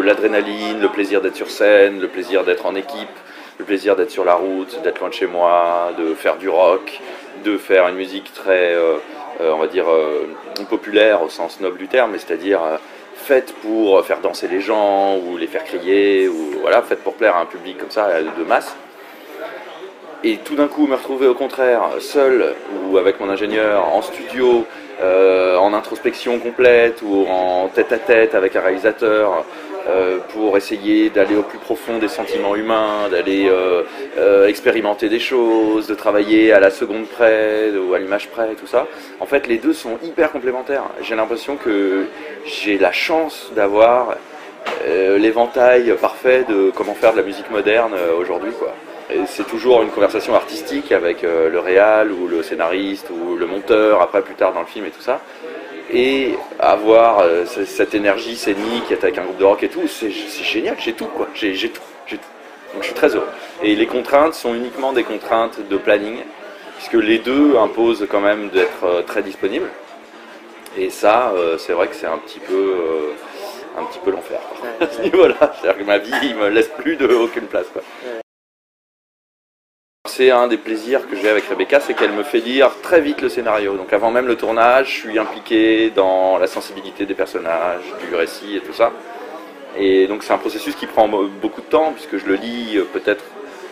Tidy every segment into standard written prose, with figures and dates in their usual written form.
l'adrénaline, le plaisir d'être sur scène, le plaisir d'être en équipe, le plaisir d'être sur la route, d'être loin de chez moi, de faire du rock, de faire une musique très, on va dire, populaire au sens noble du terme, c'est-à-dire faite pour faire danser les gens ou les faire crier, ou voilà, faite pour plaire à un public comme ça de masse. Et tout d'un coup me retrouver au contraire seul ou avec mon ingénieur en studio, en introspection complète ou en tête-à-tête avec un réalisateur pour essayer d'aller au plus profond des sentiments humains, d'aller expérimenter des choses, de travailler à la seconde près ou à l'image près, tout ça. En fait, les deux sont hyper complémentaires. J'ai l'impression que j'ai la chance d'avoir l'éventail parfait de comment faire de la musique moderne aujourd'hui, quoi. C'est toujours une conversation artistique avec le réal ou le scénariste ou le monteur, après plus tard dans le film et tout ça. Et avoir cette énergie scénique avec un groupe de rock et tout, c'est génial, j'ai tout quoi, j'ai tout. Donc je suis très heureux. Et les contraintes sont uniquement des contraintes de planning, puisque les deux imposent quand même d'être très disponibles. Et ça, c'est vrai que c'est un petit peu l'enfer à ce niveau-là. C'est-à-dire que ma vie, il me laisse plus aucune place, quoi. C'est un des plaisirs que j'ai avec Rebecca, c'est qu'elle me fait lire très vite le scénario. Donc avant même le tournage, je suis impliqué dans la sensibilité des personnages, du récit et tout ça. Et donc c'est un processus qui prend beaucoup de temps, puisque je le lis peut-être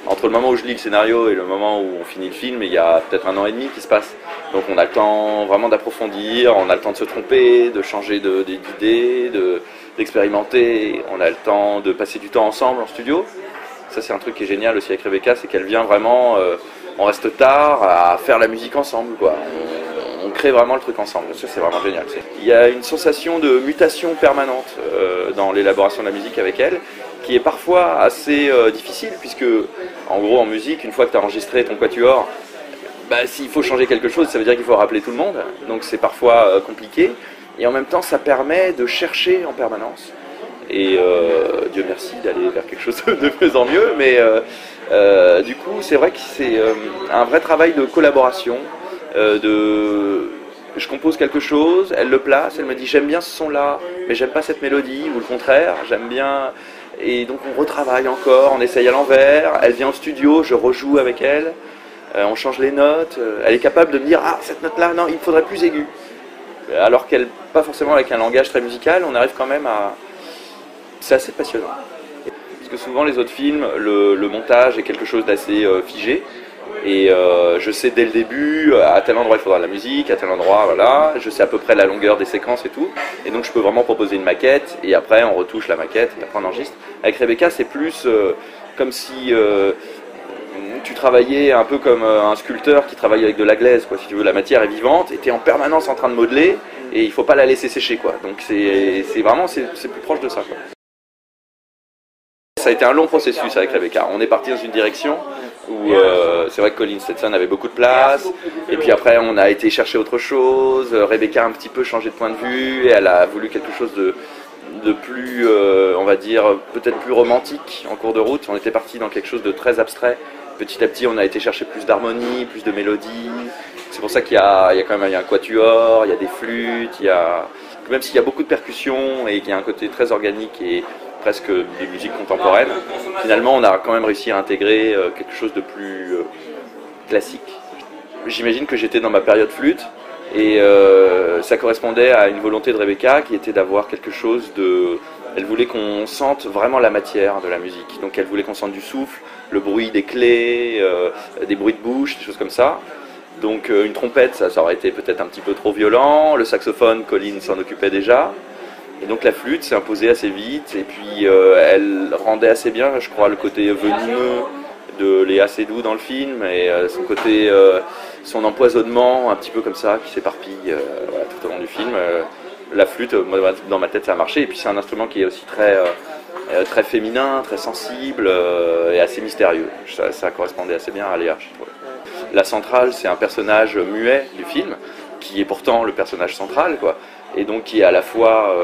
entre le moment où je lis le scénario et le moment où on finit le film, il y a peut-être 1 an et demi qui se passe. Donc on a le temps vraiment d'approfondir, on a le temps de se tromper, de changer d'idées, d'expérimenter, on a le temps de passer du temps ensemble en studio. Ça c'est un truc qui est génial aussi avec Rebecca, c'est qu'elle vient vraiment, on reste tard à faire la musique ensemble, quoi. On crée vraiment le truc ensemble, ça c'est vraiment génial. Il y a une sensation de mutation permanente dans l'élaboration de la musique avec elle, qui est parfois assez difficile, puisque en gros en musique, une fois que tu as enregistré ton quatuor, s'il faut changer quelque chose, ça veut dire qu'il faut rappeler tout le monde, donc c'est parfois compliqué, et en même temps ça permet de chercher en permanence. Et Dieu merci d'aller vers quelque chose de mieux en mieux, mais du coup c'est vrai que c'est un vrai travail de collaboration, je compose quelque chose, elle le place, elle me dit j'aime bien ce son là, mais j'aime pas cette mélodie, ou le contraire, j'aime bien, et donc on retravaille encore, on essaye à l'envers, elle vient au studio, je rejoue avec elle, on change les notes, elle est capable de me dire ah cette note là, non il me faudrait plus aigu, alors qu'elle, pas forcément avec un langage très musical, on arrive quand même à... C'est assez passionnant. Parce que souvent les autres films, le montage est quelque chose d'assez figé. Et je sais dès le début, à tel endroit il faudra de la musique, à tel endroit, voilà. Je sais à peu près la longueur des séquences et tout. Et donc je peux vraiment proposer une maquette, et après on retouche la maquette, et après on enregistre. Avec Rebecca, c'est plus comme si tu travaillais un peu comme un sculpteur qui travaille avec de la glaise, quoi. Si tu veux, la matière est vivante, et tu es en permanence en train de modeler, et il ne faut pas la laisser sécher, quoi. Donc c'est vraiment, c'est plus proche de ça, quoi. Ça a été un long processus avec Rebecca. On est parti dans une direction où c'est vrai que Colin Stetson avait beaucoup de place, et puis après on a été chercher autre chose. Rebecca a un petit peu changé de point de vue, et elle a voulu quelque chose de plus, on va dire, peut-être plus romantique en cours de route. On était parti dans quelque chose de très abstrait. Petit à petit on a été chercher plus d'harmonie, plus de mélodie. C'est pour ça qu'il y a quand même un quatuor, il y a des flûtes, même s'il y a beaucoup de percussions et qu'il y a un côté très organique et presque de musique contemporaine, finalement on a quand même réussi à intégrer quelque chose de plus classique. J'imagine que j'étais dans ma période flûte, et ça correspondait à une volonté de Rebecca qui était d'avoir quelque chose de... Elle voulait qu'on sente vraiment la matière de la musique, donc elle voulait qu'on sente du souffle, le bruit des clés, des bruits de bouche, des choses comme ça. Donc une trompette, ça aurait été peut-être un petit peu trop violent, le saxophone, Colin s'en occupait déjà. Et donc la flûte s'est imposée assez vite, et puis elle rendait assez bien, je crois, le côté venimeux de Léa Seydoux dans le film, et son côté, son empoisonnement un petit peu comme ça, qui s'éparpille voilà, tout au long du film. La flûte, moi, dans ma tête ça a marché, et puis c'est un instrument qui est aussi très féminin, très sensible et assez mystérieux. Ça correspondait assez bien à Léa, je trouve. La centrale, c'est un personnage muet du film, qui est pourtant le personnage central, quoi. Et donc qui est à la fois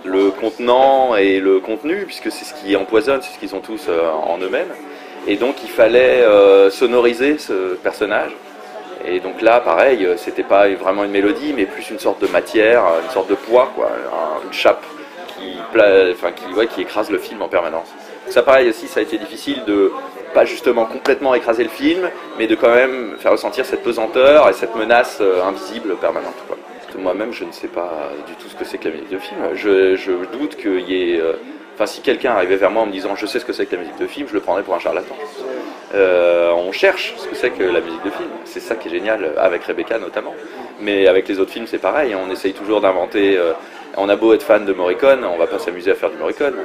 le contenant et le contenu, puisque c'est ce qui empoisonne, c'est ce qu'ils ont tous en eux-mêmes. Et donc il fallait sonoriser ce personnage. Et donc là, pareil, c'était pas vraiment une mélodie, mais plus une sorte de matière, une sorte de poids, quoi, une chape qui écrase le film en permanence. Ça pareil aussi, ça a été difficile de pas justement complètement écraser le film, mais de quand même faire ressentir cette pesanteur et cette menace invisible permanente, quoi. Moi-même, je ne sais pas du tout ce que c'est que la musique de film. Je doute qu'il y ait... si quelqu'un arrivait vers moi en me disant je sais ce que c'est que la musique de film, je le prendrais pour un charlatan. On cherche ce que c'est que la musique de film. C'est ça qui est génial, avec Rebecca notamment. Mais avec les autres films, c'est pareil. On essaye toujours d'inventer... on a beau être fan de Morricone, on va pas s'amuser à faire du Morricone.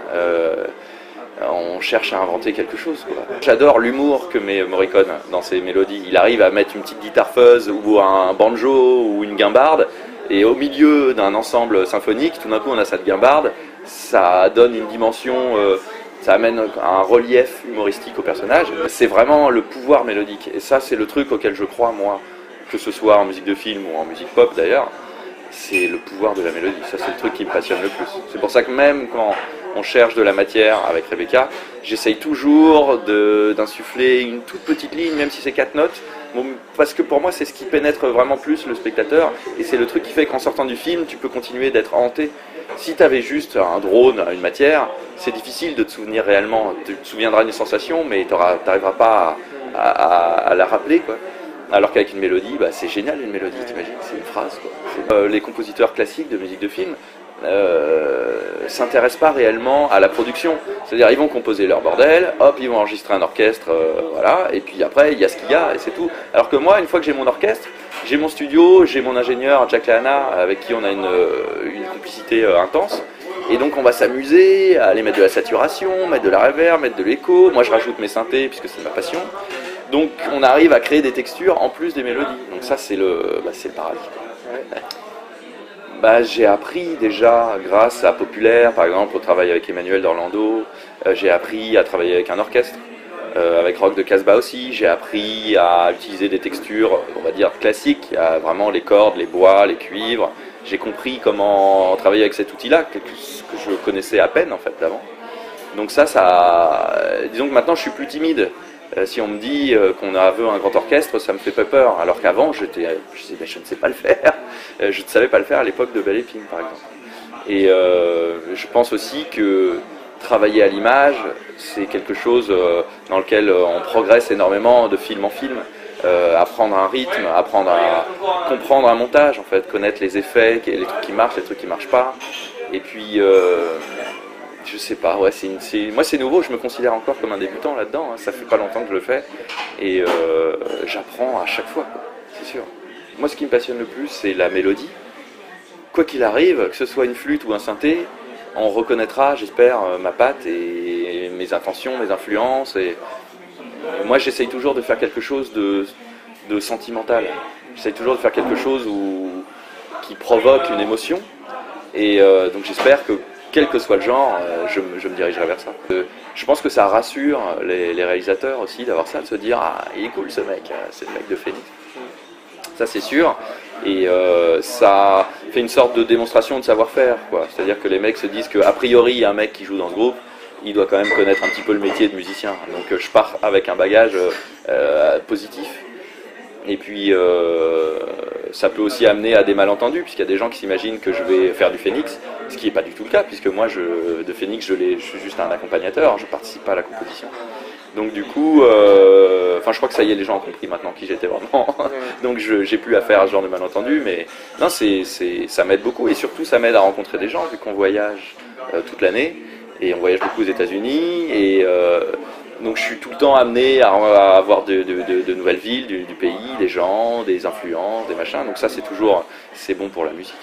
On cherche à inventer quelque chose, quoi. J'adore l'humour que met Morricone dans ses mélodies. Il arrive à mettre une petite guitare fuzz ou un banjo ou une guimbarde, et au milieu d'un ensemble symphonique, tout d'un coup on a cette guimbarde, ça donne une dimension, ça amène un relief humoristique au personnage. C'est vraiment le pouvoir mélodique, et ça c'est le truc auquel je crois moi, que ce soit en musique de film ou en musique pop d'ailleurs, c'est le pouvoir de la mélodie. Ça c'est le truc qui me passionne le plus. C'est pour ça que même quand on cherche de la matière avec Rebecca, j'essaye toujours d'insuffler une toute petite ligne, même si c'est 4 notes, parce que pour moi c'est ce qui pénètre vraiment plus le spectateur, et c'est le truc qui fait qu'en sortant du film, tu peux continuer d'être hanté. Si tu avais juste un drone, une matière, c'est difficile de te souvenir réellement. Tu te souviendras d'une sensation, mais tu n'arriveras pas à la rappeler, quoi. Alors qu'avec une mélodie, c'est génial une mélodie, t'imagines, c'est une phrase, quoi. Les compositeurs classiques de musique de film s'intéressent pas réellement à la production. C'est-à-dire ils vont composer leur bordel, hop, ils vont enregistrer un orchestre, voilà, et puis après il y a ce qu'il y a et c'est tout. Alors que moi, une fois que j'ai mon orchestre, j'ai mon studio, j'ai mon ingénieur Jack Lehana avec qui on a une complicité intense, et donc on va s'amuser à aller mettre de la saturation, mettre de la reverb, mettre de l'écho. Moi je rajoute mes synthés puisque c'est ma passion. Donc on arrive à créer des textures en plus des mélodies. Donc ça c'est le paradis. J'ai appris déjà grâce à Populaire, par exemple, au travail avec Emmanuel d'Orlando. J'ai appris à travailler avec un orchestre, avec Rock de Casbah aussi. J'ai appris à utiliser des textures, on va dire classiques, vraiment les cordes, les bois, les cuivres. J'ai compris comment travailler avec cet outil-là, que je connaissais à peine en fait d'avant. Donc disons que maintenant je suis plus timide. Si on me dit qu'on veut un grand orchestre, ça me fait pas peur. Alors qu'avant, je disais, je ne sais pas le faire. Je ne savais pas le faire à l'époque de Belle Épine, par exemple. Et je pense aussi que travailler à l'image, c'est quelque chose dans lequel on progresse énormément de film en film. Apprendre un rythme, apprendre à comprendre un montage, en fait, connaître les effets, les trucs qui marchent, les trucs qui marchent pas. Et puis... je sais pas, ouais, moi c'est nouveau, je me considère encore comme un débutant là-dedans, hein. Ça fait pas longtemps que je le fais, et j'apprends à chaque fois, quoi, c'est sûr. Moi ce qui me passionne le plus, c'est la mélodie. Quoi qu'il arrive, que ce soit une flûte ou un synthé, on reconnaîtra, j'espère, ma patte et mes intentions, mes influences. Et moi j'essaye toujours de faire quelque chose de sentimental. J'essaye toujours de faire quelque chose qui provoque une émotion, et donc j'espère que quel que soit le genre, je me dirigerai vers ça. Je pense que ça rassure les réalisateurs aussi d'avoir ça, de se dire « Ah, il est cool ce mec, c'est le mec de Phoenix ». Ça c'est sûr, et ça fait une sorte de démonstration de savoir-faire, quoi. C'est-à-dire que les mecs se disent qu'a priori, un mec qui joue dans ce groupe, il doit quand même connaître un petit peu le métier de musicien. Donc je pars avec un bagage positif. Et puis ça peut aussi amener à des malentendus, puisqu'il y a des gens qui s'imaginent que je vais faire du Phoenix, ce qui n'est pas du tout le cas, puisque moi de Phoenix je suis juste un accompagnateur, je ne participe pas à la composition. Donc du coup, je crois que ça y est, les gens ont compris maintenant qui j'étais vraiment. Donc j'ai plus à faire à ce genre de malentendus, mais non, ça m'aide beaucoup, et surtout ça m'aide à rencontrer des gens, vu qu'on voyage toute l'année, et on voyage beaucoup aux États-Unis, et donc je suis tout le temps amené à avoir de nouvelles villes, du pays, des gens, des influences, des machins. Donc ça c'est bon pour la musique.